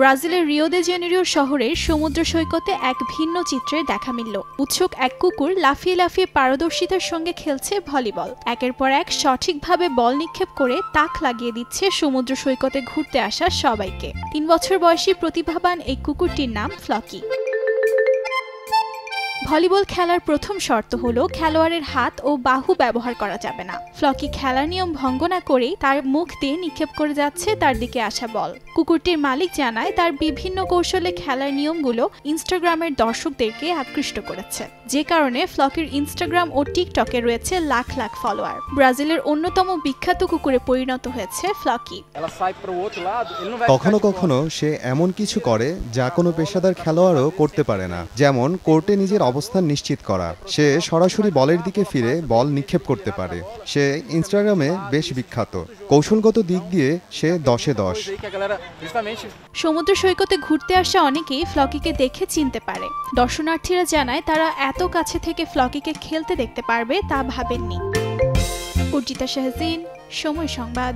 ব্রাজিলের রিও দে জেনেরিও শহরের সমুদ্র সৈকতে এক ভিন্ন চিত্রের দেখা মিলল। উৎসুক এক কুকুর লাফিয়ে লাফিয়ে পারদর্শিতার সঙ্গে খেলছে ভলিবল। একের পর এক সঠিকভাবে বল নিক্ষেপ করে তাক লাগিয়ে দিচ্ছে সমুদ্র সৈকতে ঘুরতে আসা সবাইকে। 3 বছর বয়সী প্রতিভাবান এই কুকুরটির নাম ফ্লকি। ভলিবল খেলার প্রথম শর্ত হলো খেলোয়াড়ের হাত ও বাহু ব্যবহার করা যাবে না। ফ্লকি খেলার নিয়ম ভঙ্গ না করেই তার মুখ দিয়ে নিক্ষেপ করে যাচ্ছে তার দিকে আসা বল। কুকুরটির মালিক জানায় তার বিভিন্ন কৌশলে খেলার নিয়মগুলো ইনস্টাগ্রামের দর্শকদেরকে আকৃষ্ট করেছে, যে কারণে ফ্লকির ইনস্টাগ্রাম ও টিকটকে রয়েছে লাখ লাখ ফলোয়ার। ব্রাজিলের অন্যতম বিখ্যাত কুকুরে পরিণত হয়েছে ফ্লকি। কখনো কখনো সে এমন কিছু করে যা কোনো পেশাদার খেলোয়াড়ও করতে পারে না, যেমন কোর্টে নিজের অবস্থান নিশ্চিত করা। সে সরাসরি বলের দিকে ফিরে বল নিক্ষেপ করতে পারে। সে ইনস্টাগ্রামে বেশ বিখ্যাত। কৌশলগত দিক দিয়ে সে 10-এ 10। সমুদ্র সৈকতে ঘুরতে আসা অনেকেই ফ্লকিকে দেখে চিনতে পারে। দর্শনার্থীরা জানায় তারা এত কাছে থেকে ফ্লকিকে খেলতে দেখতে পারবে তা ভাবেননি। অর্জিতা শাহজিন, সময় সংবাদ।